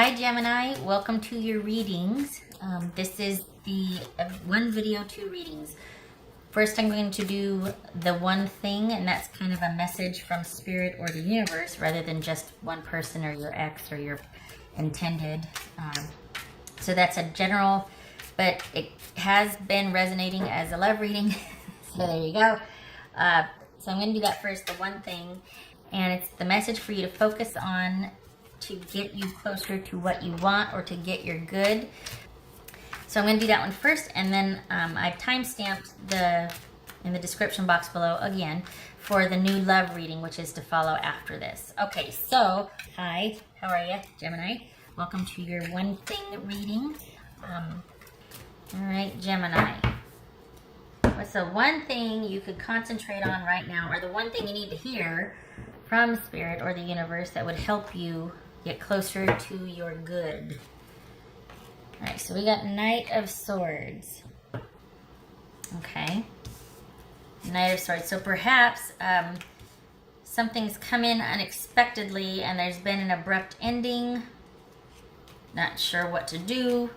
Hi Gemini, welcome to your readings. This is the one video, two readings. First I'm going to do the one thing, and that's kind of a message from spirit or the universe rather than just one person or your ex or your intended. So that's a general, but it has been resonating as a love reading. So there you go. So I'm going to do that first, the one thing, and it's the message for you to focus on to get you closer to what you want or to get your good. So I'm going to do that one first, and then I've time-stamped in the description box below again for the new love reading, which is to follow after this. Okay, so hi, how are you, Gemini? Welcome to your one thing reading. All right, Gemini. What's the one thing you could concentrate on right now, or the one thing you need to hear from spirit or the universe that would help you get closer to your good? All right, so we got Knight of Swords. Okay. Knight of Swords. So perhaps something's come in unexpectedly and there's been an abrupt ending. Not sure what to do.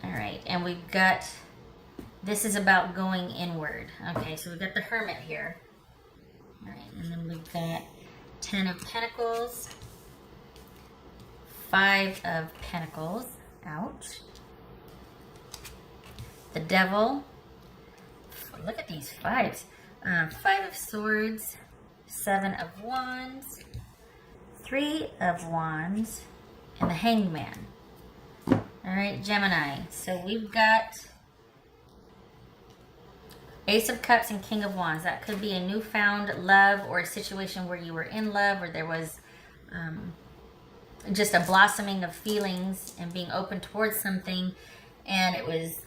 All right, and we've got, this is about going inward. Okay, so we've got the Hermit here. All right, and then we've got 10 of Pentacles, 5 of Pentacles, ouch. The Devil, look at these fives. 5 of Swords, 7 of Wands, 3 of Wands, and the Hanged Man. All right, Gemini, so we've got Ace of Cups and King of Wands. That could be a newfound love or a situation where you were in love, or there was just a blossoming of feelings and being open towards something, and it was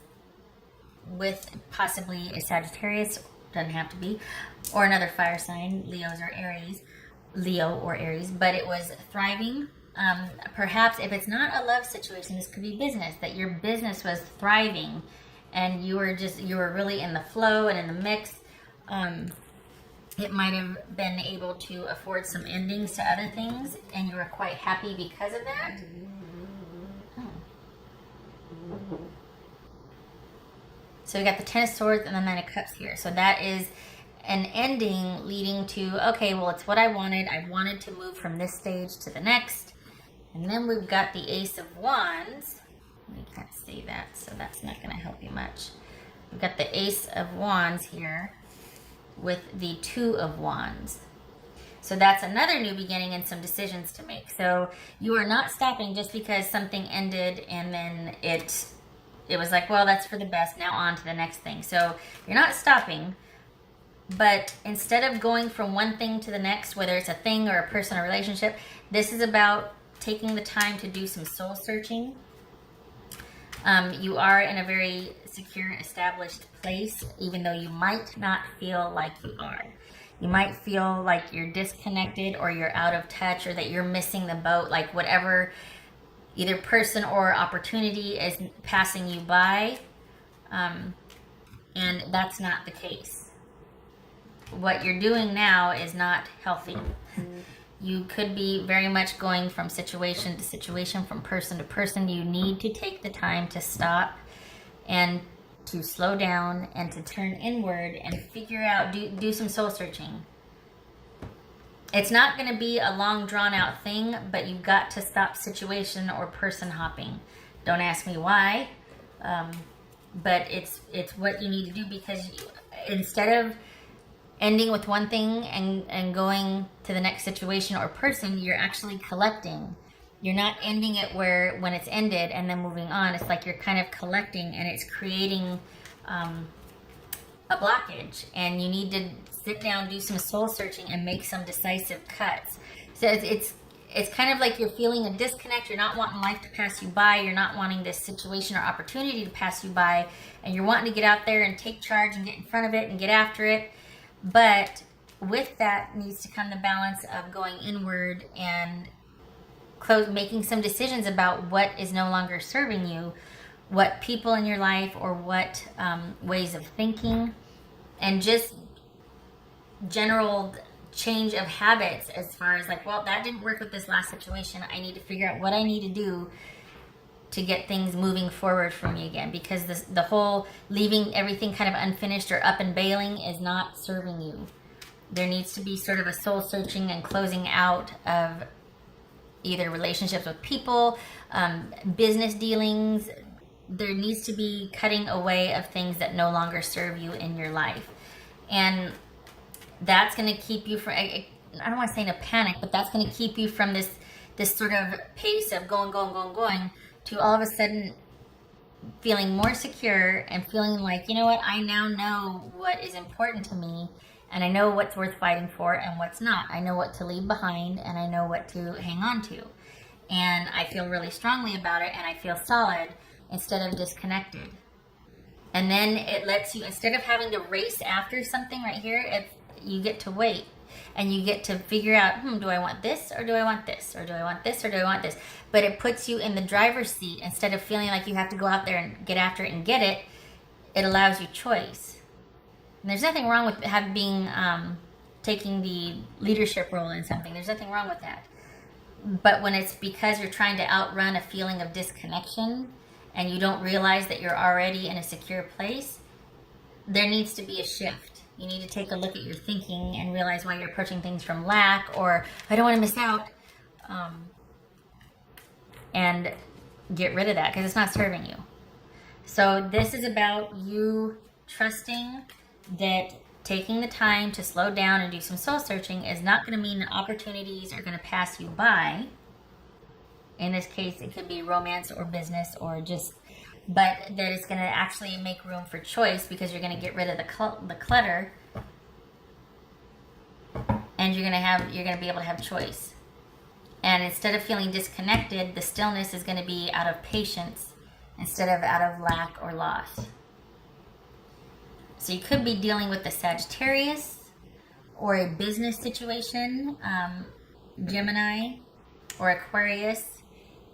with possibly a Sagittarius, doesn't have to be, or another fire sign, Leo or Aries, but it was thriving. Perhaps if it's not a love situation, this could be business, that your business was thriving and you were really in the flow and in the mix. It might have been able to afford some endings to other things, and you were quite happy because of that. Oh. So we got the 10 of Swords and the 9 of Cups here. So that is an ending leading to, okay, well, it's what I wanted. I wanted to move from this stage to the next. And then we've got the Ace of Wands. You can't see that, so that's not going to help you much. We've got the Ace of Wands here with the 2 of Wands. So that's another new beginning and some decisions to make. So you are not stopping just because something ended and then it was like, well, that's for the best. Now on to the next thing. So you're not stopping, but instead of going from one thing to the next, whether it's a thing or a person or relationship, this is about taking the time to do some soul searching. You are in a very secure, established place, even though you might not feel like you are. You might feel like you're disconnected or you're out of touch or that you're missing the boat, like whatever either person or opportunity is passing you by, and that's not the case. What you're doing now is not healthy. You could be very much going from situation to situation, from person to person. You need to take the time to stop and to slow down and to turn inward and figure out, do some soul searching. It's not going to be a long drawn out thing, but you've got to stop situation or person hopping. Don't ask me why, but it's what you need to do, because instead of ending with one thing and going to the next situation or person, you're actually collecting. You're not ending it when it's ended and then moving on. It's like you're kind of collecting, and it's creating a blockage, and you need to sit down, do some soul searching, and make some decisive cuts. So it's kind of like you're feeling a disconnect. You're not wanting life to pass you by. You're not wanting this situation or opportunity to pass you by, and you're wanting to get out there and take charge and get in front of it and get after it. But with that needs to come the balance of going inward and making some decisions about what is no longer serving you, what people in your life or what ways of thinking, and just general change of habits as far as like, well, that didn't work with this last situation. I need to figure out what I need to do to get things moving forward for me again, because the whole leaving everything kind of unfinished or up and bailing is not serving you. There needs to be sort of a soul searching and closing out of either relationships with people, business dealings. There needs to be cutting away of things that no longer serve you in your life. And that's going to keep you from, I don't want to say in a panic, but that's going to keep you from this sort of pace of going, to all of a sudden feeling more secure and feeling like, you know what, I now know what is important to me, and I know what's worth fighting for and what's not. I know what to leave behind, and I know what to hang on to. And I feel really strongly about it, and I feel solid instead of disconnected. And then it lets you, instead of having to race after something right here, you get to wait. And you get to figure out, do I want this, or do I want this, or do I want this, or do I want this? But it puts you in the driver's seat. Instead of feeling like you have to go out there and get after it and get it, it allows you choice. And there's nothing wrong with taking the leadership role in something. There's nothing wrong with that. But when it's because you're trying to outrun a feeling of disconnection and you don't realize that you're already in a secure place, there needs to be a shift. You need to take a look at your thinking and realize why you're approaching things from lack, or I don't want to miss out, and get rid of that because it's not serving you. So this is about you trusting that taking the time to slow down and do some soul searching is not going to mean that opportunities are going to pass you by. In this case, it could be romance or business or just, but that it's going to actually make room for choice, because you're going to get rid of the clutter, and you're going to be able to have choice. And instead of feeling disconnected, the stillness is going to be out of patience instead of out of lack or loss. So you could be dealing with the Sagittarius or a business situation, Gemini or Aquarius,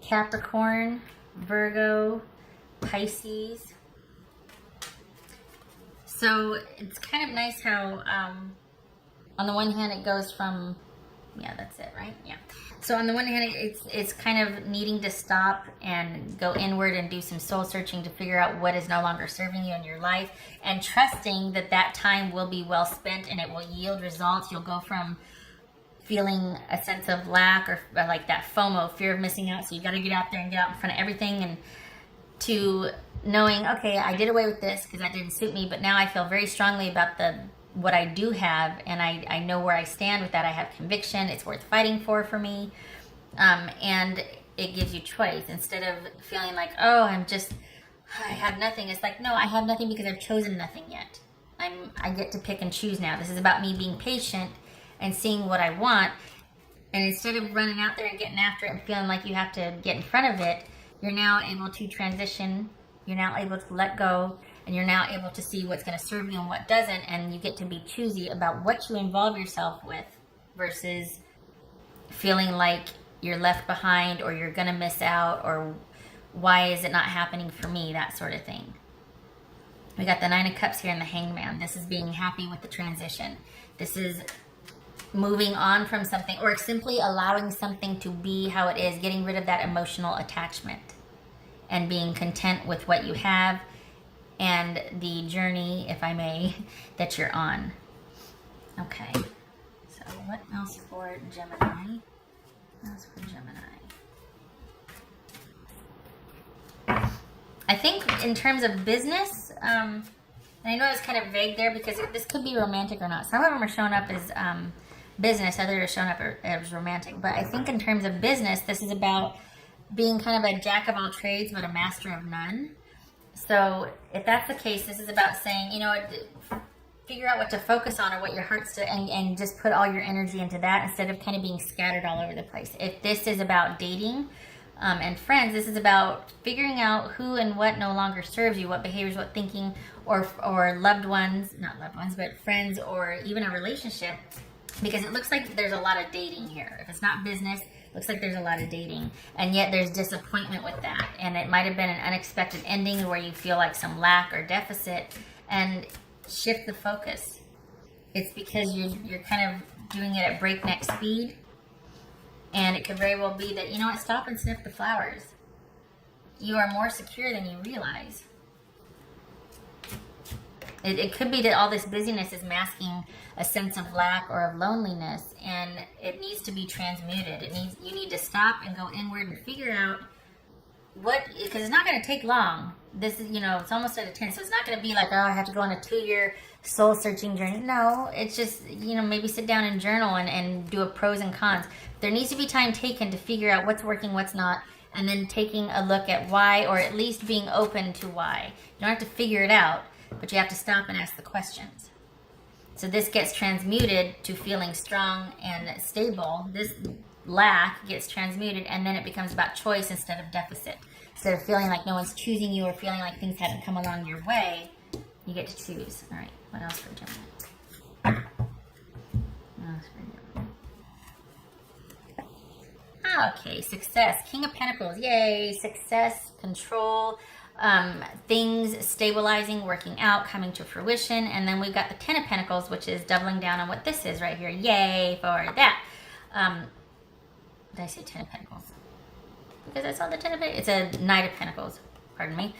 Capricorn, Virgo, Pisces. So it's kind of nice how on the one hand it goes from, yeah, that's it, right? Yeah. So on the one hand, it's kind of needing to stop and go inward and do some soul searching to figure out what is no longer serving you in your life, and trusting that time will be well spent and it will yield results. You'll go from feeling a sense of lack or like that FOMO, fear of missing out, so you got to get out there and get out in front of everything, and to knowing, okay, I did away with this because that didn't suit me, but now I feel very strongly about what I do have, and I know where I stand with that. I have conviction. It's worth fighting for me. And it gives you choice instead of feeling like, oh, I have nothing. It's like, no, I have nothing because I've chosen nothing yet. I get to pick and choose now. This is about me being patient and seeing what I want. And instead of running out there and getting after it and feeling like you have to get in front of it, you're now able to transition. You're now able to let go. And you're now able to see what's going to serve you and what doesn't, and you get to be choosy about what you involve yourself with versus feeling like you're left behind or you're going to miss out or why is it not happening for me, that sort of thing. We got the Nine of Cups here and the Hangman. This is being happy with the transition. This is moving on from something, or simply allowing something to be how it is, getting rid of that emotional attachment and being content with what you have and the journey, if I may, that you're on. Okay, so what else for Gemini? What else for Gemini? I think in terms of business, and I know it's kind of vague there because this could be romantic or not. Some of them are showing up as business, others are showing up as romantic. But I think in terms of business, this is about being kind of a jack of all trades but a master of none. So if that's the case, this is about saying, figure out what to focus on or what your heart's to, and just put all your energy into that instead of kind of being scattered all over the place. If this is about dating and friends, this is about figuring out who and what no longer serves you, what behaviors, what thinking, or loved ones, not loved ones, but friends or even a relationship, because it looks like there's a lot of dating here. If it's not business, looks like there's a lot of dating, and yet there's disappointment with that, and it might have been an unexpected ending where you feel like some lack or deficit, and shift the focus. It's because you're kind of doing it at breakneck speed. And it could very well be that, you know what, stop and sniff the flowers. You are more secure than you realize. It could be that all this busyness is masking a sense of lack or of loneliness, and it needs to be transmuted. You need to stop and go inward and figure out what, because it's not going to take long. This is, it's almost at a 10, so it's not going to be like, oh, I have to go on a 2-year soul searching journey. No, it's just, maybe sit down and journal and do a pros and cons. There needs to be time taken to figure out what's working, what's not, and then taking a look at why, or at least being open to why. You don't have to figure it out, but you have to stop and ask the questions. So this gets transmuted to feeling strong and stable. This lack gets transmuted, and then it becomes about choice instead of deficit. Instead of feeling like no one's choosing you or feeling like things haven't come along your way, you get to choose. All right, what else for Gemini? What else for Gemini? Okay, success. King of Pentacles. Yay, success, control, things stabilizing, working out, coming to fruition. And then we've got the Ten of Pentacles, which is doubling down on what this is right here. Yay for that. Did I say Ten of Pentacles? Because I saw the Ten of Pentacles. It's a Knight of Pentacles. Pardon me.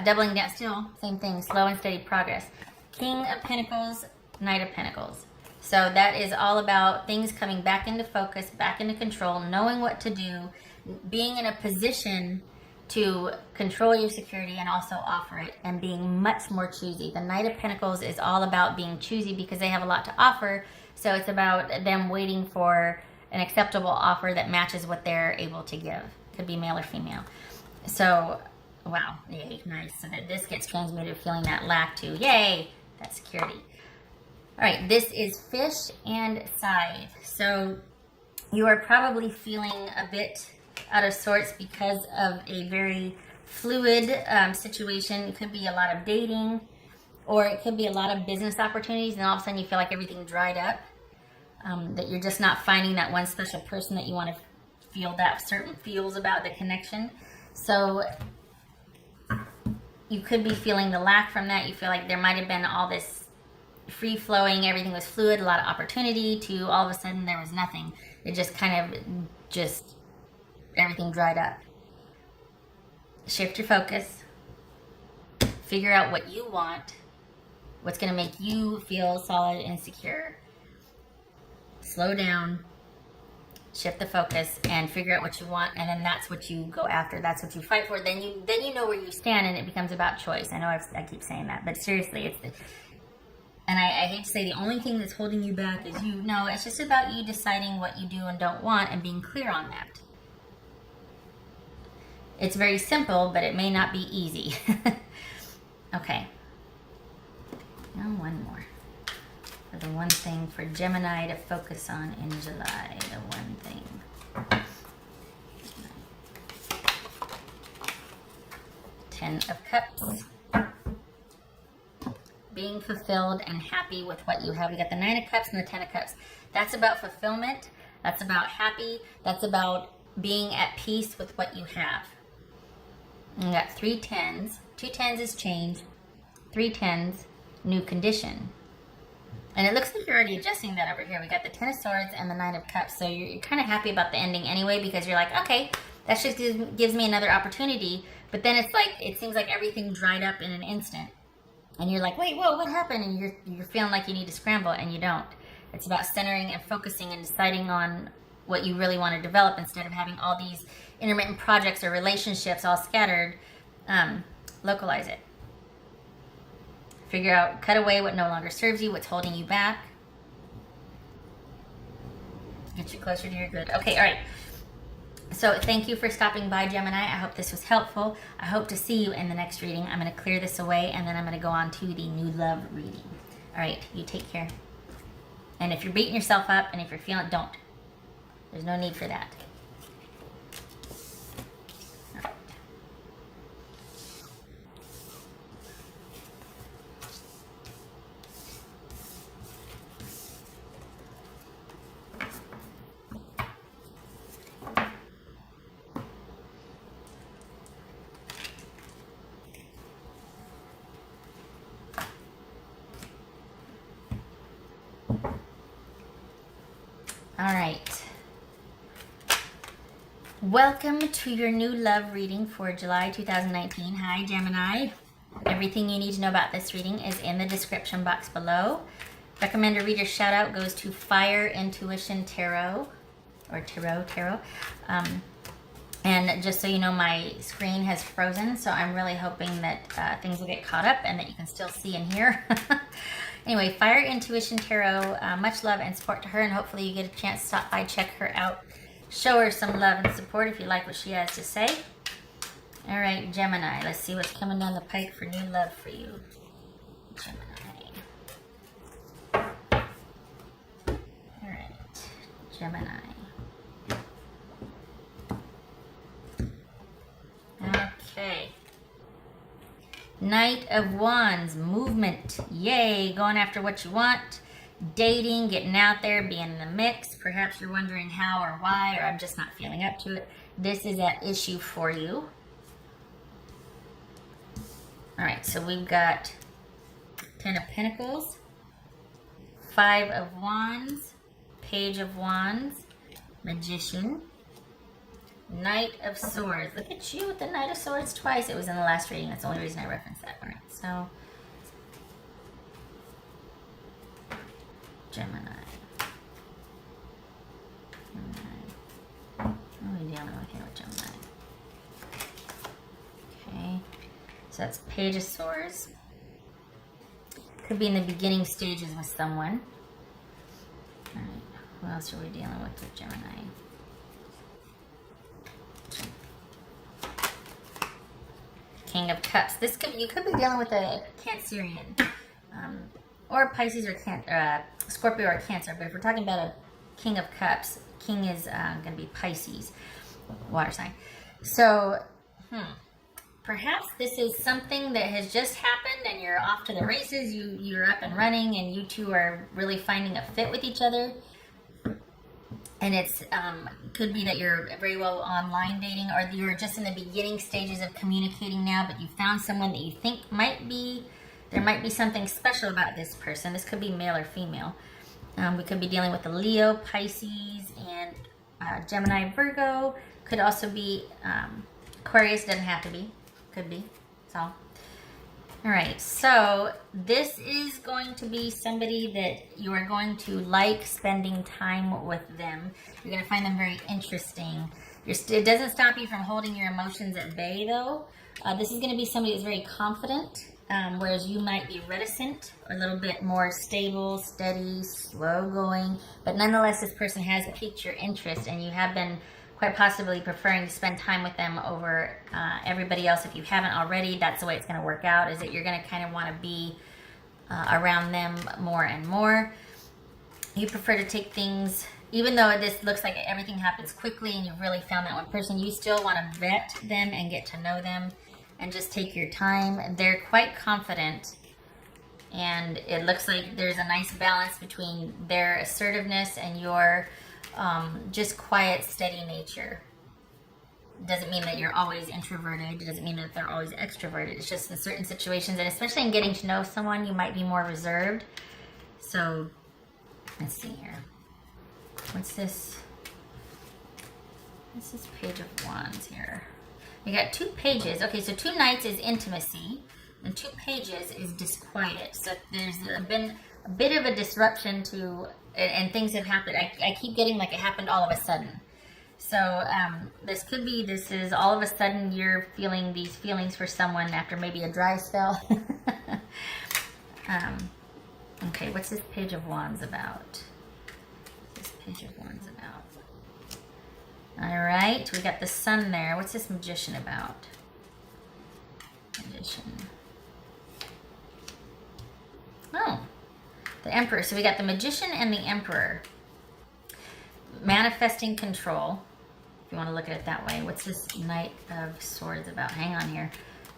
Doubling down, still, same thing. Slow and steady progress. King of Pentacles, Knight of Pentacles. So that is all about things coming back into focus, back into control, knowing what to do, being in a position to control your security and also offer it, and being much more choosy. The Knight of Pentacles is all about being choosy because they have a lot to offer. So it's about them waiting for an acceptable offer that matches what they're able to give. Could be male or female. So, wow, yay, nice. So that this gets transmuted, feeling that lack too. Yay, that security. All right, this is Fish and Scythe. So you are probably feeling a bit out of sorts because of a very fluid situation. It could be a lot of dating, or it could be a lot of business opportunities, and all of a sudden you feel like everything dried up. That you're just not finding that one special person that you want to feel that certain feels about the connection. So you could be feeling the lack from that. You feel like there might have been all this free flowing, everything was fluid, a lot of opportunity, to all of a sudden there was nothing. It just kind of everything dried up. Shift your focus. Figure out what you want, what's going to make you feel solid and secure. Slow down, shift the focus, and figure out what you want, and then that's what you go after. That's what you fight for. Then you know where you stand, and it becomes about choice. I know I keep saying that, but seriously, and I hate to say the only thing that's holding you back is you. No, it's just about you deciding what you do and don't want and being clear on that. It's very simple, but it may not be easy. Okay. Now one more. For the one thing for Gemini to focus on in July. The one thing. Ten of Cups. Being fulfilled and happy with what you have. We got the Nine of Cups and the Ten of Cups. That's about fulfillment. That's about happy. That's about being at peace with what you have. And we got 3 tens. 2 tens is change. 3 tens, new condition. And it looks like you're already adjusting that over here. We got the Ten of Swords and the Nine of Cups. So you're kind of happy about the ending anyway, because you're like, okay, that just gives me another opportunity. But then it's like, it seems like everything dried up in an instant. And you're like, wait, whoa, what happened? And you're feeling like you need to scramble, and you don't. It's about centering and focusing and deciding on what you really want to develop instead of having all these intermittent projects or relationships all scattered. Localize it. Figure out, cut away what no longer serves you, what's holding you back. Get you closer to your good. Okay, all right. So thank you for stopping by, Gemini. I hope this was helpful. I hope to see you in the next reading. I'm going to clear this away, and then I'm going to go on to the new love reading. All right, you take care. And if you're beating yourself up and if you're feeling, don't. There's no need for that. All right. Welcome to your new love reading for July 2019. Hi, Gemini. Everything you need to know about this reading is in the description box below. Recommended reader shout out goes to Fire Intuition Tarot, or Tarot. And just so you know, my screen has frozen, so I'm really hoping that things will get caught up and that you can still see and hear. Anyway, Fire Intuition Tarot, much love and support to her, and hopefully you get a chance to stop by, check her out, show her some love and support if you like what she has to say. All right, Gemini, let's see what's coming down the pike for new love for you. Gemini. All right, Gemini. Okay. Knight of Wands, movement, yay, going after what you want, dating, getting out there, being in the mix. Perhaps you're wondering how or why, or I'm just not feeling up to it. This is at issue for you. All right, so we've got 10 of Pentacles, 5 of Wands, Page of Wands, Magician, Knight of Swords. Look at you with the Knight of Swords twice. It was in the last reading. That's the only reason I referenced that. All right, so Gemini. What are we dealing with here with Gemini? Okay, so that's Page of Swords. Could be in the beginning stages with someone. All right, what else are we dealing with Gemini? King of Cups. You could be dealing with a Cancerian, or Pisces or Scorpio or Cancer. But if we're talking about a King of Cups, King is going to be Pisces, water sign. So, perhaps this is something that has just happened, and you're off to the races. You're up and running, and you two are really finding a fit with each other. And it's could be that you're very well online dating, or you're just in the beginning stages of communicating now, but you found someone that you think there might be something special about this person. This could be male or female. We could be dealing with a Leo, Pisces, and Gemini, Virgo. Could also be Aquarius, doesn't have to be. Could be. So, all right, so this is going to be somebody that you are going to like spending time with them. You're going to find them very interesting. It doesn't stop you from holding your emotions at bay, though. This is going to be somebody that's very confident, whereas you might be reticent, a little bit more stable, steady, slow going. But nonetheless, this person has piqued your interest, and you have been quite possibly preferring to spend time with them over everybody else. If you haven't already, that's the way it's going to work out, is that you're going to kind of want to be around them more and more. You prefer to take things, even though this looks like everything happens quickly and you've really found that one person, you still want to vet them and get to know them and just take your time. They're quite confident, and it looks like there's a nice balance between their assertiveness and your just quiet, steady nature. It doesn't mean that you're always introverted. It doesn't mean that they're always extroverted. It's just in certain situations, and especially in getting to know someone, you might be more reserved. So, let's see here. What's this? What's this Page of Wands here? We got 2 pages. Okay, so 2 knights is intimacy, and 2 pages is disquiet. So there's been a bit of a disruption to, and things have happened. I keep getting like it happened all of a sudden. So this is all of a sudden you're feeling these feelings for someone after maybe a dry spell. Okay, what's this Page of Wands about? What's this Page of Wands about? All right, we got the Sun there. What's this Magician about? Magician. Oh, the Emperor. So we got the Magician and the Emperor. Manifesting control, if you want to look at it that way. What's this Knight of Swords about? Hang on here.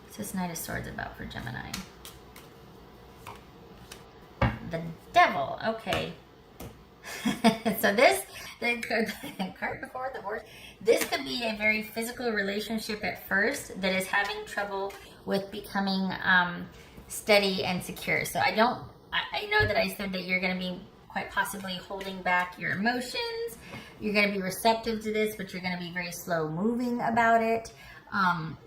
What's this Knight of Swords about for Gemini? The Devil. Okay. So this, the cart before the horse, this could be a very physical relationship at first that is having trouble with becoming steady and secure. So I know that I said that you're going to be quite possibly holding back your emotions. You're going to be receptive to this, but you're going to be very slow moving about it.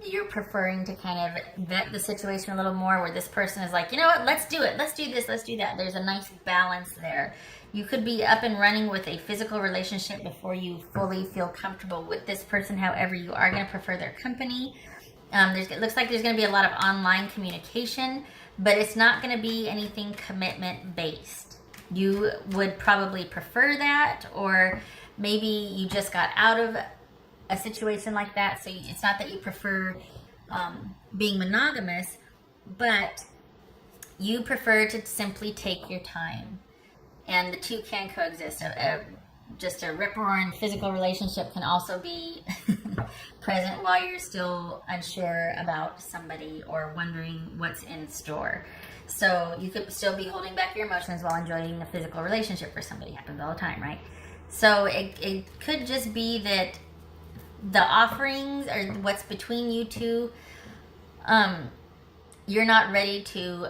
You're preferring to kind of vet the situation a little more, where this person is like, you know what, let's do it. Let's do this. Let's do that. There's a nice balance there. You could be up and running with a physical relationship before you fully feel comfortable with this person. However, you are going to prefer their company. It looks like there's going to be a lot of online communication, but it's not going to be anything commitment based. You would probably prefer that, or maybe you just got out of a situation like that, so it's not that you prefer being monogamous, but you prefer to simply take your time, and the two can coexist. Just a rip-roaring physical relationship can also be present while you're still unsure about somebody or wondering what's in store. So you could still be holding back your emotions while enjoying a physical relationship for somebody. Happens all the time, right? So it could just be that the offerings or what's between you two, you're not ready to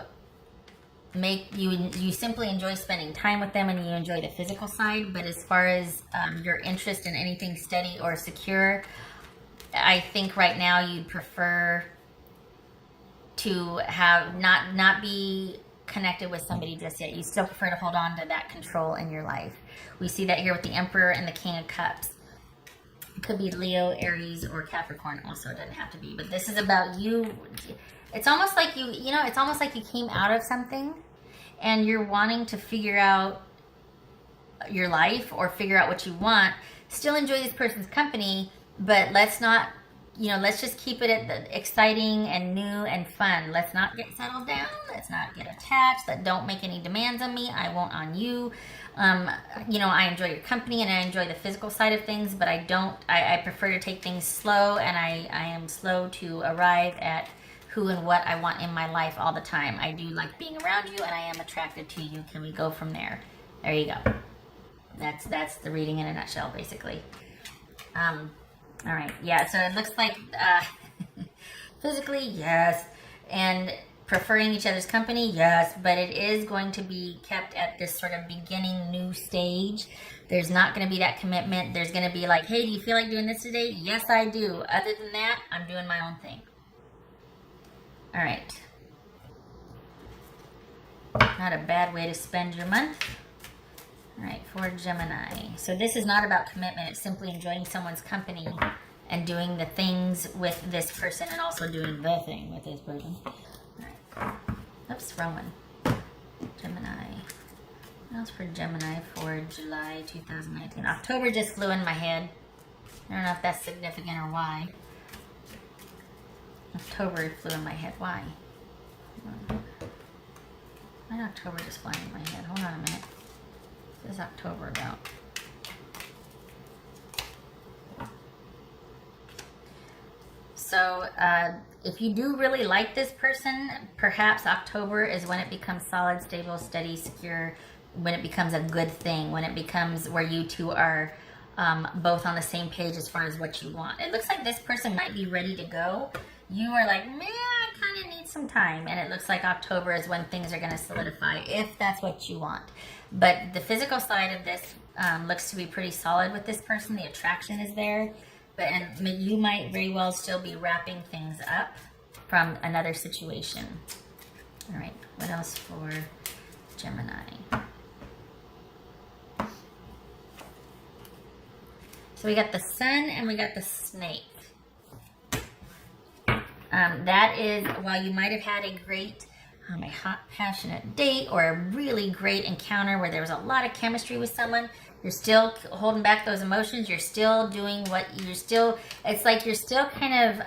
you simply enjoy spending time with them and you enjoy the physical side. But as far as your interest in anything steady or secure, I think right now you'd prefer to have not be connected with somebody just yet. You still prefer to hold on to that control in your life. We see that here with the Emperor and the King of Cups. It could be Leo, Aries, or Capricorn also. It doesn't have to be. But this is about you. It's almost like it's almost like you came out of something and you're wanting to figure out your life or figure out what you want. Still enjoy this person's company, but let's not, let's just keep it at the exciting and new and fun. Let's not get settled down. Let's not get attached. Don't make any demands on me. I won't on you. I enjoy your company and I enjoy the physical side of things, but I prefer to take things slow, and I am slow to arrive at who and what I want in my life all the time. I do like being around you and I am attracted to you. Can we go from there? There you go. That's the reading in a nutshell, basically. All right. Yeah. So it looks like physically, yes. And preferring each other's company, yes, but it is going to be kept at this sort of beginning new stage. There's not going to be that commitment. There's going to be like, hey, do you feel like doing this today? Yes, I do. Other than that, I'm doing my own thing. All right. Not a bad way to spend your month. All right, for Gemini. So this is not about commitment. It's simply enjoying someone's company and doing the things with this person and also doing the thing with this person. Oops, wrong one. Gemini. What else for Gemini for July 2019? October just flew in my head. I don't know if that's significant or why. October flew in my head. Why? Why did October just fly in my head? Hold on a minute. What is October about? So, if you do really like this person, perhaps October is when it becomes solid, stable, steady, secure, when it becomes a good thing, when it becomes where you two are both on the same page as far as what you want. It looks like this person might be ready to go. You are like, man, I kind of need some time. And it looks like October is when things are going to solidify, if that's what you want. But the physical side of this looks to be pretty solid with this person. The attraction is there. And you might very well still be wrapping things up from another situation. All right, what else for Gemini? So we got the Sun and we got the Snake. That is, while you might have had a great, a hot, passionate date or a really great encounter where there was a lot of chemistry with someone, you're still holding back those emotions. You're still doing it's like you're still kind of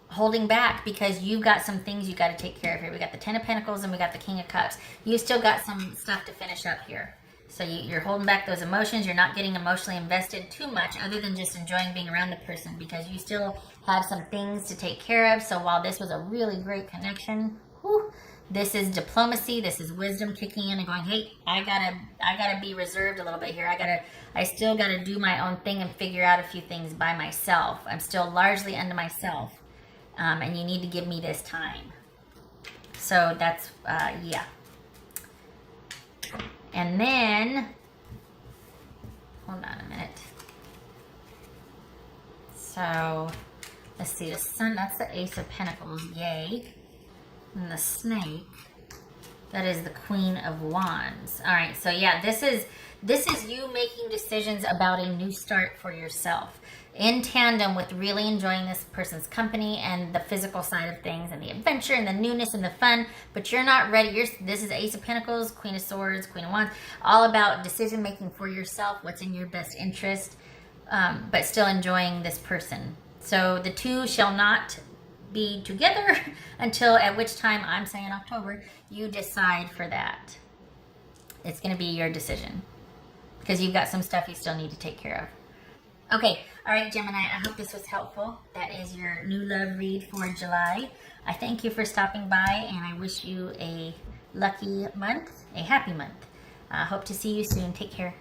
holding back because you've got some things you got to take care of here. We got the Ten of Pentacles and we got the King of Cups. You still got some stuff to finish up here. So you're holding back those emotions. You're not getting emotionally invested too much other than just enjoying being around the person because you still have some things to take care of. So while this was a really great connection, this is diplomacy. This is wisdom kicking in and going, hey, I gotta be reserved a little bit here. I still gotta do my own thing and figure out a few things by myself. I'm still largely unto myself. And you need to give me this time. So that's, yeah. And then, hold on a minute. So, let's see, the Sun, that's the Ace of Pentacles, yay. And the Snake, that is the Queen of Wands. All right, so yeah, this is you making decisions about a new start for yourself in tandem with really enjoying this person's company and the physical side of things and the adventure and the newness and the fun, but you're not ready. This is Ace of Pentacles, Queen of Swords, Queen of Wands, all about decision making for yourself, what's in your best interest, but still enjoying this person. So the two shall not be together until, at which time, I'm saying October, you decide for that. It's going to be your decision because you've got some stuff you still need to take care of. Okay, all right, Gemini, I hope this was helpful. That is your new love read for July. I thank you for stopping by, and I wish you a lucky month, a happy month. Hope to see you soon. Take care.